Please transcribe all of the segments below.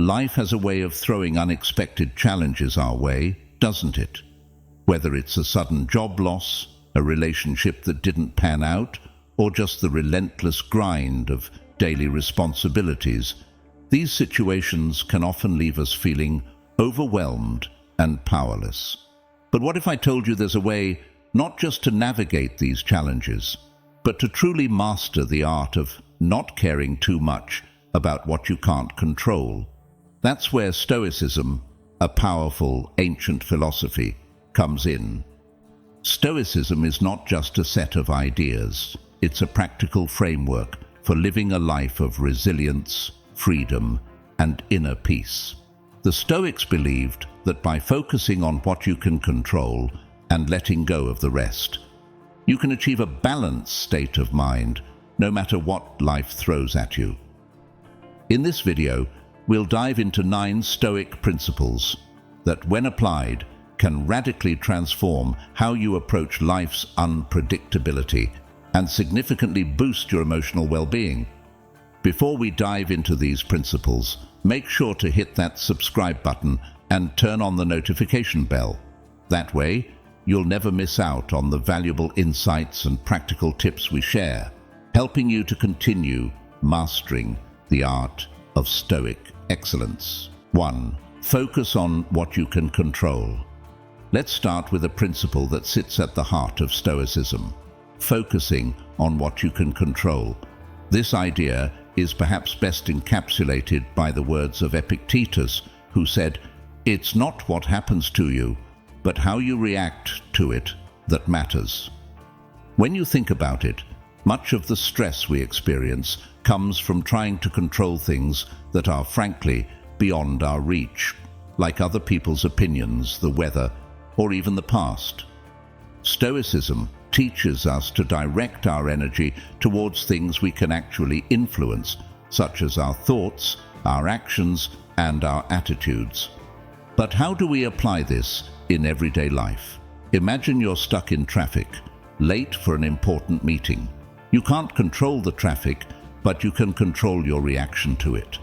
Life has a way of throwing unexpected challenges our way, doesn't it? Whether it's a sudden job loss, a relationship that didn't pan out, or just the relentless grind of daily responsibilities, these situations can often leave us feeling overwhelmed and powerless. But what if I told you there's a way not just to navigate these challenges, but to truly master the art of not caring too much about what you can't control? That's where Stoicism, a powerful ancient philosophy, comes in. Stoicism is not just a set of ideas, it's a practical framework for living a life of resilience, freedom, and inner peace. The Stoics believed that by focusing on what you can control and letting go of the rest, you can achieve a balanced state of mind no matter what life throws at you. In this video, we'll dive into 9 Stoic principles that, when applied, can radically transform how you approach life's unpredictability and significantly boost your emotional well-being. Before we dive into these principles, make sure to hit that subscribe button and turn on the notification bell. That way, you'll never miss out on the valuable insights and practical tips we share, helping you to continue mastering the art of Stoic excellence. 1. Focus on what you can control. Let's start with a principle that sits at the heart of Stoicism: focusing on what you can control. This idea is perhaps best encapsulated by the words of Epictetus, who said, "It's not what happens to you, but how you react to it that matters." When you think about it, much of the stress we experience comes from trying to control things that are frankly beyond our reach, like other people's opinions, the weather, or even the past. Stoicism teaches us to direct our energy towards things we can actually influence, such as our thoughts, our actions, and our attitudes. But how do we apply this in everyday life? Imagine you're stuck in traffic, late for an important meeting. You can't control the traffic, but you can control your reaction to it.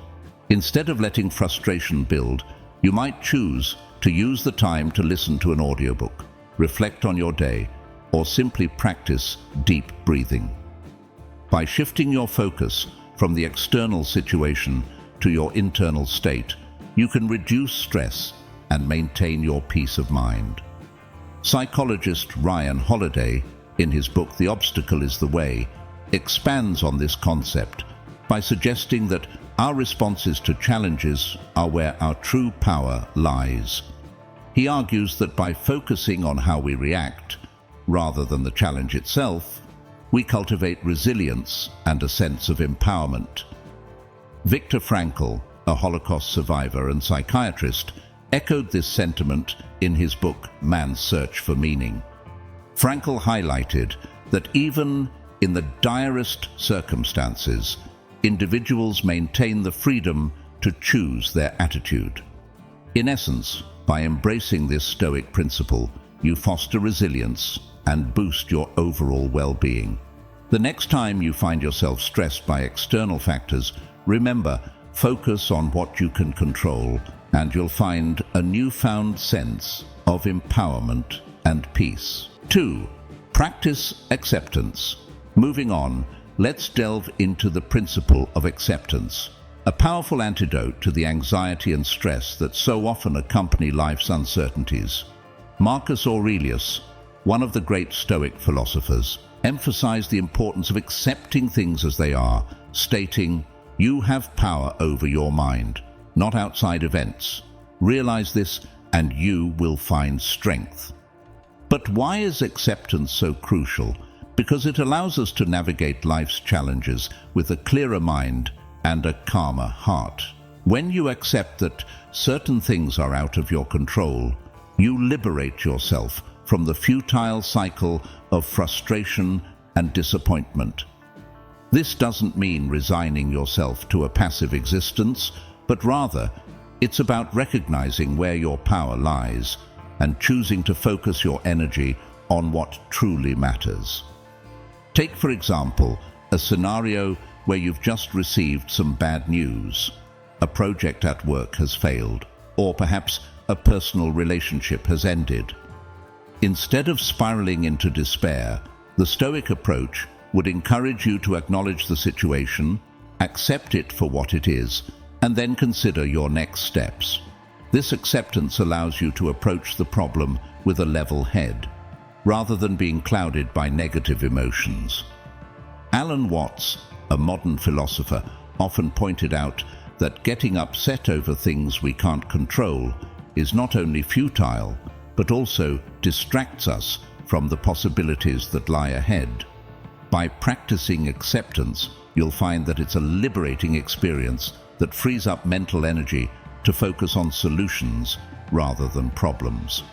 Instead of letting frustration build, you might choose to use the time to listen to an audiobook, reflect on your day, or simply practice deep breathing. By shifting your focus from the external situation to your internal state, you can reduce stress and maintain your peace of mind. Psychologist Ryan Holiday, in his book The Obstacle is the Way, expands on this concept by suggesting that our responses to challenges are where our true power lies. He argues that by focusing on how we react, rather than the challenge itself, we cultivate resilience and a sense of empowerment. Viktor Frankl, a Holocaust survivor and psychiatrist, echoed this sentiment in his book Man's Search for Meaning. Frankl highlighted that even in the direst circumstances, individuals maintain the freedom to choose their attitude. In essence, by embracing this Stoic principle, you foster resilience and boost your overall well-being. The next time you find yourself stressed by external factors, remember, focus on what you can control, and you'll find a newfound sense of empowerment and peace. 2. Practice acceptance. Moving on, let's delve into the principle of acceptance, a powerful antidote to the anxiety and stress that so often accompany life's uncertainties. Marcus Aurelius, one of the great Stoic philosophers, emphasized the importance of accepting things as they are, stating, "You have power over your mind, not outside events. Realize this and you will find strength." But why is acceptance so crucial? Because it allows us to navigate life's challenges with a clearer mind and a calmer heart. When you accept that certain things are out of your control, you liberate yourself from the futile cycle of frustration and disappointment. This doesn't mean resigning yourself to a passive existence, but rather, it's about recognizing where your power lies and choosing to focus your energy on what truly matters. Take, for example, a scenario where you've just received some bad news. a project at work has failed, or perhaps a personal relationship has ended. Instead of spiraling into despair, the Stoic approach would encourage you to acknowledge the situation, accept it for what it is, and then consider your next steps. This acceptance allows you to approach the problem with a level head, rather than being clouded by negative emotions. Alan Watts, a modern philosopher, often pointed out that getting upset over things we can't control is not only futile, but also distracts us from the possibilities that lie ahead. By practicing acceptance, you'll find that it's a liberating experience that frees up mental energy to focus on solutions rather than problems.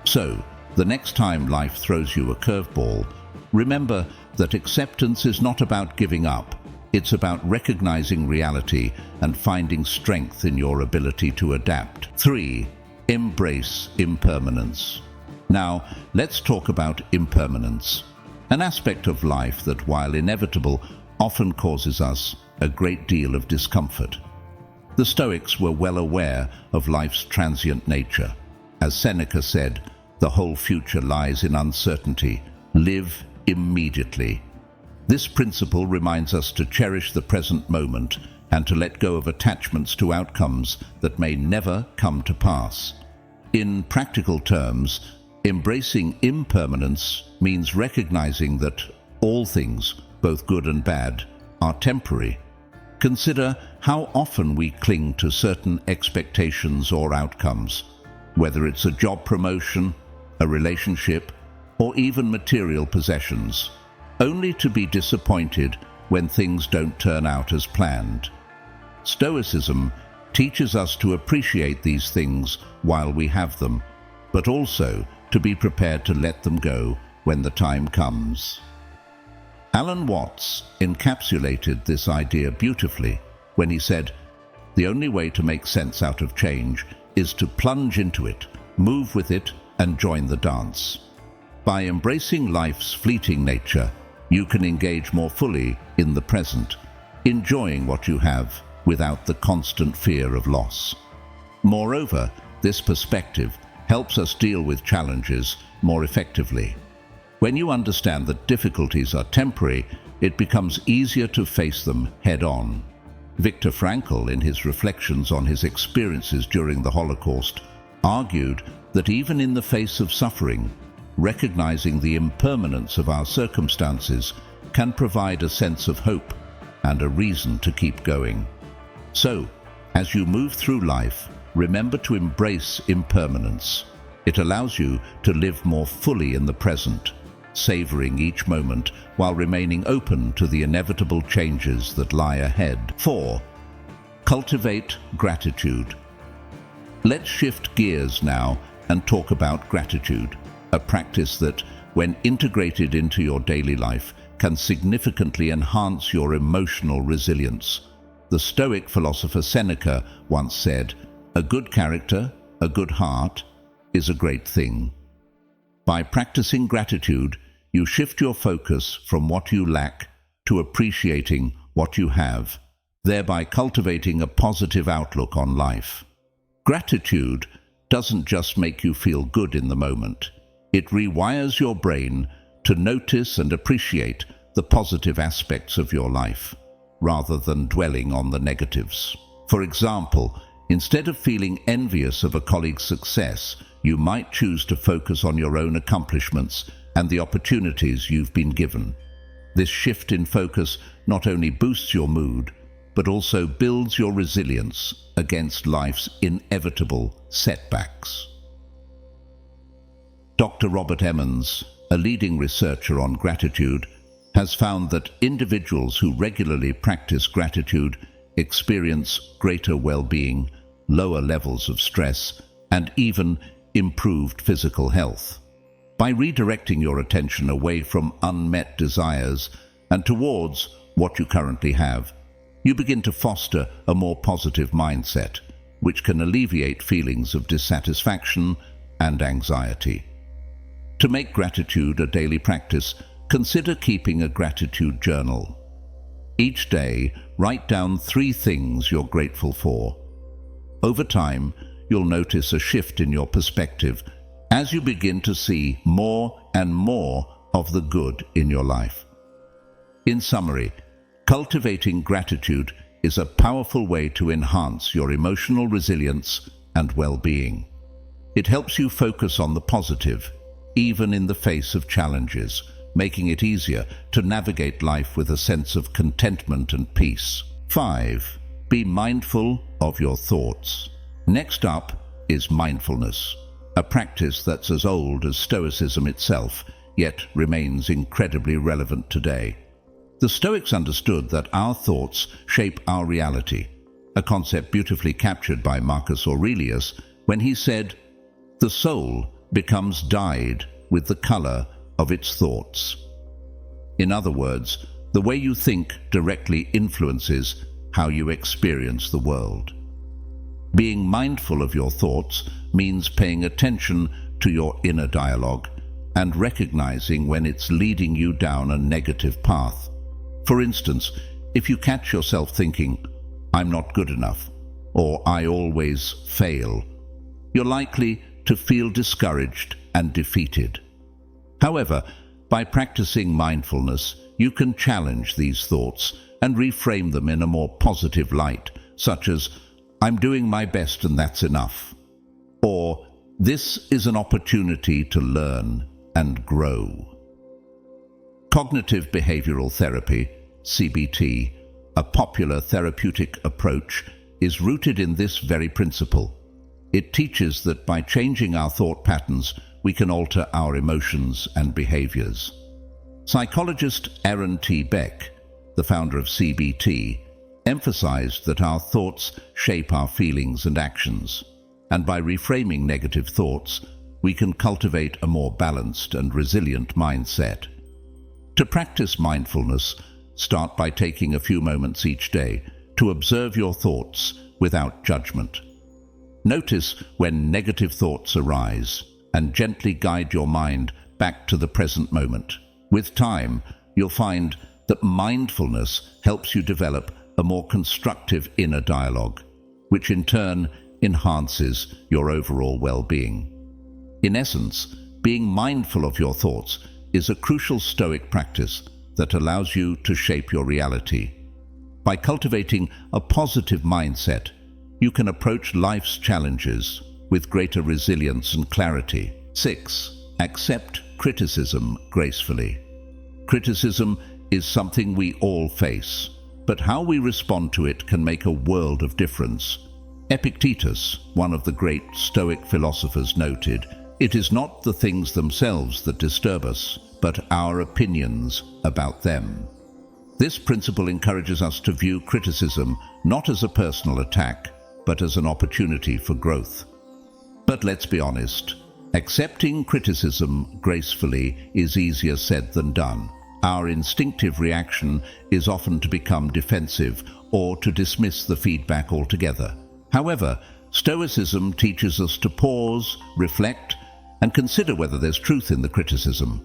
So, the next time life throws you a curveball, remember that acceptance is not about giving up. It's about recognizing reality and finding strength in your ability to adapt. 3. Embrace impermanence. Now, let's talk about impermanence, an aspect of life that, while inevitable, often causes us a great deal of discomfort. The Stoics were well aware of life's transient nature. As Seneca said, "The whole future lies in uncertainty. Live immediately." This principle reminds us to cherish the present moment and to let go of attachments to outcomes that may never come to pass. In practical terms, embracing impermanence means recognizing that all things, both good and bad, are temporary. Consider how often we cling to certain expectations or outcomes, whether it's a job promotion, a relationship, or even material possessions, only to be disappointed when things don't turn out as planned. Stoicism teaches us to appreciate these things while we have them, but also to be prepared to let them go when the time comes. Alan Watts encapsulated this idea beautifully when he said, "The only way to make sense out of change is to plunge into it, move with it, and join the dance." By embracing life's fleeting nature, you can engage more fully in the present, enjoying what you have without the constant fear of loss. Moreover, this perspective helps us deal with challenges more effectively. When you understand that difficulties are temporary, it becomes easier to face them head-on. Viktor Frankl, in his reflections on his experiences during the Holocaust, argued that even in the face of suffering, recognizing the impermanence of our circumstances can provide a sense of hope and a reason to keep going. So, as you move through life, remember to embrace impermanence. It allows you to live more fully in the present, savoring each moment while remaining open to the inevitable changes that lie ahead. 4. Cultivate gratitude. Let's shift gears now and talk about gratitude, a practice that, when integrated into your daily life, can significantly enhance your emotional resilience. The Stoic philosopher Seneca once said, "A good character, a good heart, is a great thing." By practicing gratitude, you shift your focus from what you lack to appreciating what you have, thereby cultivating a positive outlook on life. Gratitude doesn't just make you feel good in the moment. It rewires your brain to notice and appreciate the positive aspects of your life, rather than dwelling on the negatives. For example, instead of feeling envious of a colleague's success, you might choose to focus on your own accomplishments and the opportunities you've been given. This shift in focus not only boosts your mood, but also builds your resilience against life's inevitable setbacks. Dr. Robert Emmons, a leading researcher on gratitude, has found that individuals who regularly practice gratitude experience greater well-being, lower levels of stress, and even improved physical health. By redirecting your attention away from unmet desires and towards what you currently have, you begin to foster a more positive mindset, which can alleviate feelings of dissatisfaction and anxiety. To make gratitude a daily practice, consider keeping a gratitude journal. Each day, write down 3 things you're grateful for. Over time, you'll notice a shift in your perspective as you begin to see more and more of the good in your life. In summary, cultivating gratitude is a powerful way to enhance your emotional resilience and well-being. It helps you focus on the positive, even in the face of challenges, making it easier to navigate life with a sense of contentment and peace. 5. Be mindful of your thoughts. Next up is mindfulness, a practice that's as old as Stoicism itself, yet remains incredibly relevant today. The Stoics understood that our thoughts shape our reality, a concept beautifully captured by Marcus Aurelius when he said, "The soul becomes dyed with the color of its thoughts." In other words, the way you think directly influences how you experience the world. Being mindful of your thoughts means paying attention to your inner dialogue and recognizing when it's leading you down a negative path. For instance, if you catch yourself thinking, "I'm not good enough," or "I always fail," you're likely to feel discouraged and defeated. However, by practicing mindfulness, you can challenge these thoughts and reframe them in a more positive light, such as, "I'm doing my best and that's enough," or "This is an opportunity to learn and grow." Cognitive behavioral therapy, CBT, a popular therapeutic approach, is rooted in this very principle. It teaches that by changing our thought patterns, we can alter our emotions and behaviors. Psychologist Aaron T. Beck, the founder of CBT, emphasized that our thoughts shape our feelings and actions, and by reframing negative thoughts, we can cultivate a more balanced and resilient mindset. To practice mindfulness, start by taking a few moments each day to observe your thoughts without judgment. Notice when negative thoughts arise and gently guide your mind back to the present moment. With time, you'll find that mindfulness helps you develop a more constructive inner dialogue, which in turn enhances your overall well-being. In essence, being mindful of your thoughts is a crucial Stoic practice that allows you to shape your reality. By cultivating a positive mindset, you can approach life's challenges with greater resilience and clarity. 6. Accept criticism gracefully. Criticism is something we all face, but how we respond to it can make a world of difference. Epictetus, one of the great Stoic philosophers, noted, "It is not the things themselves that disturb us, but our opinions about them." This principle encourages us to view criticism not as a personal attack, but as an opportunity for growth. But let's be honest, accepting criticism gracefully is easier said than done. Our instinctive reaction is often to become defensive or to dismiss the feedback altogether. However, Stoicism teaches us to pause, reflect, and consider whether there's truth in the criticism.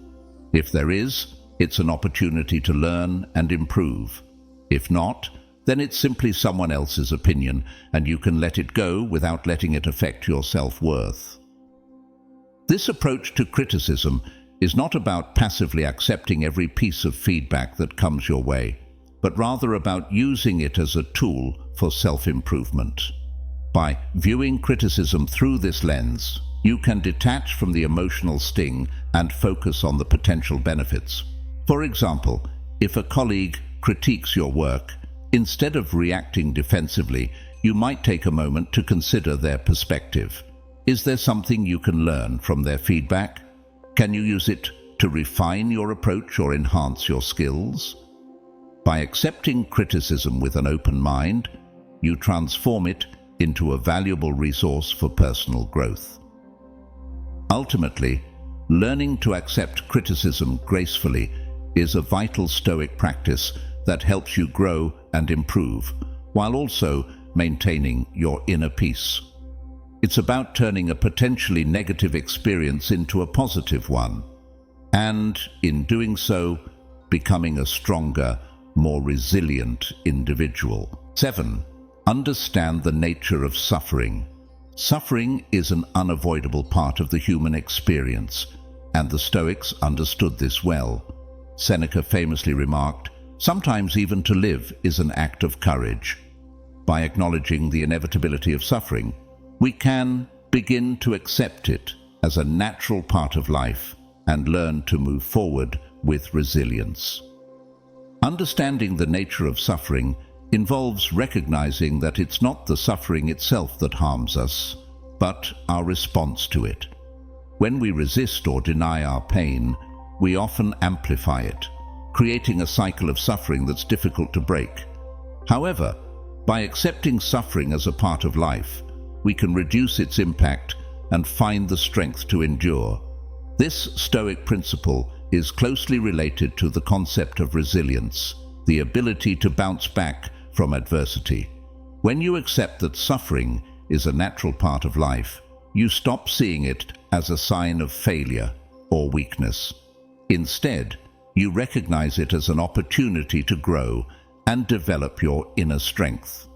If there is, it's an opportunity to learn and improve. If not, then it's simply someone else's opinion, and you can let it go without letting it affect your self-worth. This approach to criticism is not about passively accepting every piece of feedback that comes your way, but rather about using it as a tool for self-improvement. By viewing criticism through this lens, you can detach from the emotional sting and focus on the potential benefits. For example, if a colleague critiques your work, instead of reacting defensively, you might take a moment to consider their perspective. Is there something you can learn from their feedback? Can you use it to refine your approach or enhance your skills? By accepting criticism with an open mind, you transform it into a valuable resource for personal growth. Ultimately, learning to accept criticism gracefully is a vital Stoic practice that helps you grow and improve, while also maintaining your inner peace. It's about turning a potentially negative experience into a positive one, and in doing so, becoming a stronger, more resilient individual. 7. Understand the nature of suffering. Suffering is an unavoidable part of the human experience, and the Stoics understood this well. Seneca famously remarked, "Sometimes even to live is an act of courage." By acknowledging the inevitability of suffering, we can begin to accept it as a natural part of life and learn to move forward with resilience. Understanding the nature of suffering involves recognizing that it's not the suffering itself that harms us, but our response to it. When we resist or deny our pain, we often amplify it, creating a cycle of suffering that's difficult to break. However, by accepting suffering as a part of life, we can reduce its impact and find the strength to endure. This Stoic principle is closely related to the concept of resilience, the ability to bounce back from adversity. When you accept that suffering is a natural part of life, you stop seeing it as a sign of failure or weakness. Instead, you recognize it as an opportunity to grow and develop your inner strength.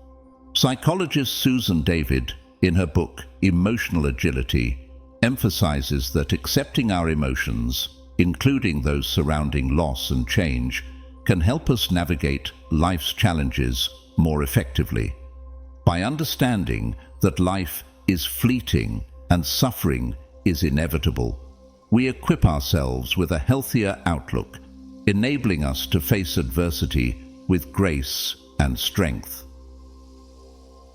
Psychologist Susan David, in her book Emotional Agility, emphasizes that accepting our emotions, including those surrounding loss and change, can help us navigate life's challenges more effectively. By understanding that life is fleeting and suffering is inevitable, we equip ourselves with a healthier outlook, enabling us to face adversity with grace and strength.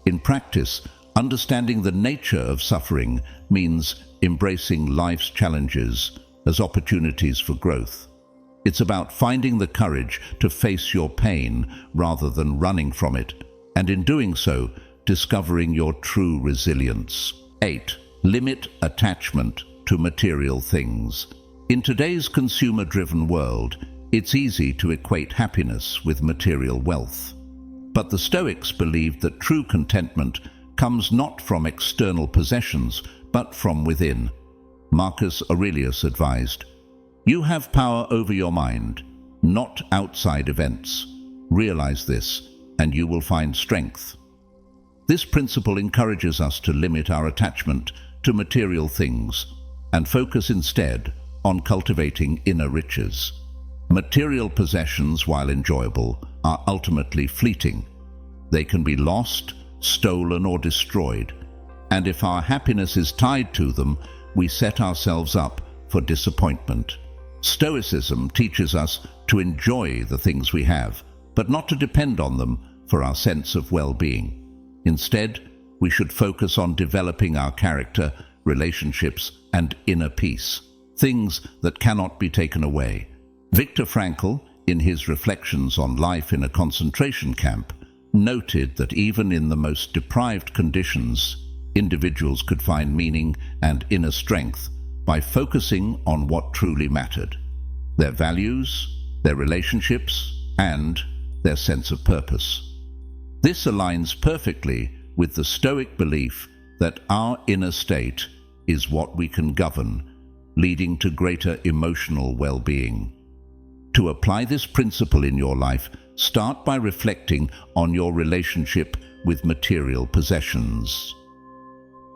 In practice, understanding the nature of suffering means embracing life's challenges as opportunities for growth. It's about finding the courage to face your pain rather than running from it, and in doing so, discovering your true resilience. 8. Limit attachment to material things. In today's consumer-driven world, it's easy to equate happiness with material wealth. But the Stoics believed that true contentment comes not from external possessions, but from within. Marcus Aurelius advised, "You have power over your mind, not outside events. Realize this, and you will find strength." This principle encourages us to limit our attachment to material things and focus instead on cultivating inner riches. Material possessions, while enjoyable, are ultimately fleeting. They can be lost, stolen, or destroyed, and if our happiness is tied to them, we set ourselves up for disappointment. Stoicism teaches us to enjoy the things we have, but not to depend on them for our sense of well-being. Instead, we should focus on developing our character, relationships, and inner peace, things that cannot be taken away. Viktor Frankl, in his reflections on life in a concentration camp, noted that even in the most deprived conditions, individuals could find meaning and inner strength by focusing on what truly mattered: their values, their relationships, and their sense of purpose. This aligns perfectly with the Stoic belief that our inner state is what we can govern, leading to greater emotional well-being. To apply this principle in your life, start by reflecting on your relationship with material possessions.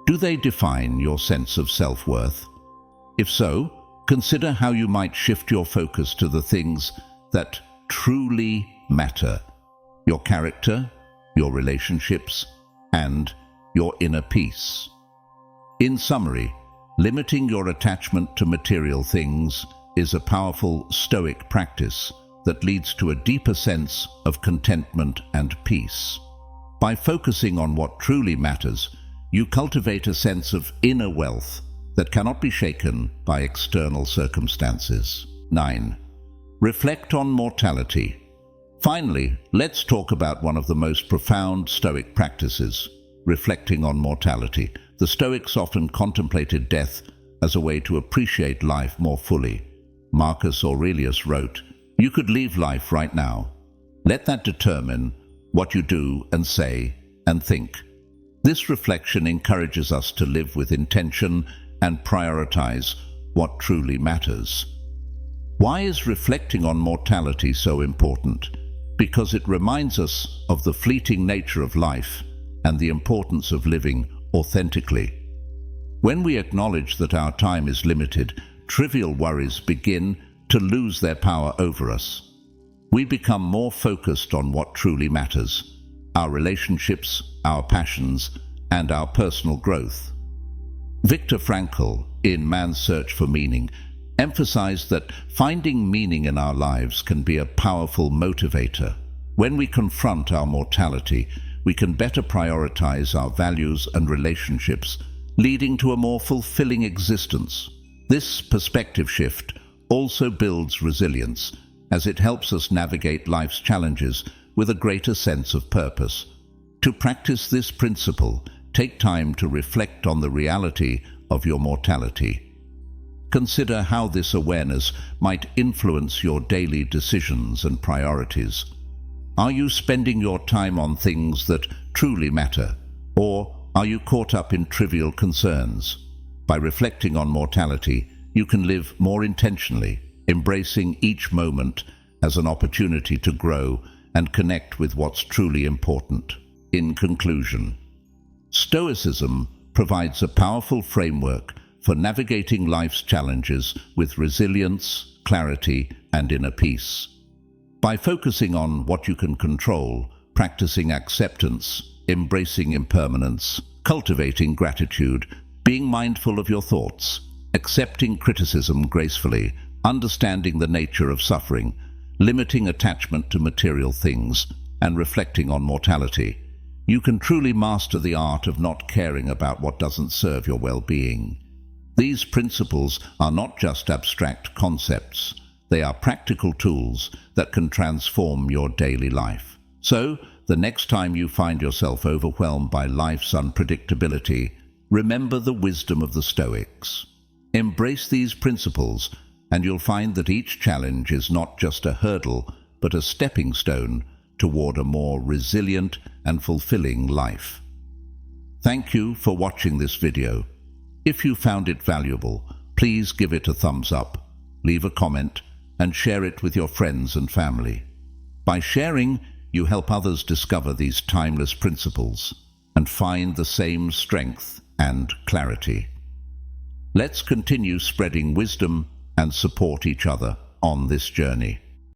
Do they define your sense of self-worth? If so, consider how you might shift your focus to the things that truly matter: your character, your relationships, and your inner peace. In summary, limiting your attachment to material things is a powerful Stoic practice that leads to a deeper sense of contentment and peace. By focusing on what truly matters, you cultivate a sense of inner wealth that cannot be shaken by external circumstances. 9. Reflect on mortality. Finally, let's talk about one of the most profound Stoic practices: reflecting on mortality. The Stoics often contemplated death as a way to appreciate life more fully. Marcus Aurelius wrote, "You could leave life right now. Let that determine what you do and say and think." This reflection encourages us to live with intention and prioritize what truly matters. Why is reflecting on mortality so important? because it reminds us of the fleeting nature of life and the importance of living authentically. When we acknowledge that our time is limited, trivial worries begin to lose their power over us. We become more focused on what truly matters: our relationships, our passions, and our personal growth. Viktor Frankl, in Man's Search for Meaning, emphasized that finding meaning in our lives can be a powerful motivator. When we confront our mortality, we can better prioritize our values and relationships, leading to a more fulfilling existence. This perspective shift also builds resilience, as it helps us navigate life's challenges with a greater sense of purpose. To practice this principle, take time to reflect on the reality of your mortality. Consider how this awareness might influence your daily decisions and priorities. Are you spending your time on things that truly matter, or are you caught up in trivial concerns? By reflecting on mortality, you can live more intentionally, embracing each moment as an opportunity to grow and connect with what's truly important. In conclusion, Stoicism provides a powerful framework for navigating life's challenges with resilience, clarity, and inner peace. By focusing on what you can control, practicing acceptance, embracing impermanence, cultivating gratitude, being mindful of your thoughts, accepting criticism gracefully, understanding the nature of suffering, limiting attachment to material things, and reflecting on mortality, you can truly master the art of not caring about what doesn't serve your well-being. These principles are not just abstract concepts. They are practical tools that can transform your daily life. So, the next time you find yourself overwhelmed by life's unpredictability, remember the wisdom of the Stoics. Embrace these principles, and you'll find that each challenge is not just a hurdle, but a stepping stone toward a more resilient and fulfilling life. Thank you for watching this video. If you found it valuable, please give it a thumbs up, leave a comment, and share it with your friends and family. By sharing, you help others discover these timeless principles and find the same strength and clarity. Let's continue spreading wisdom and support each other on this journey.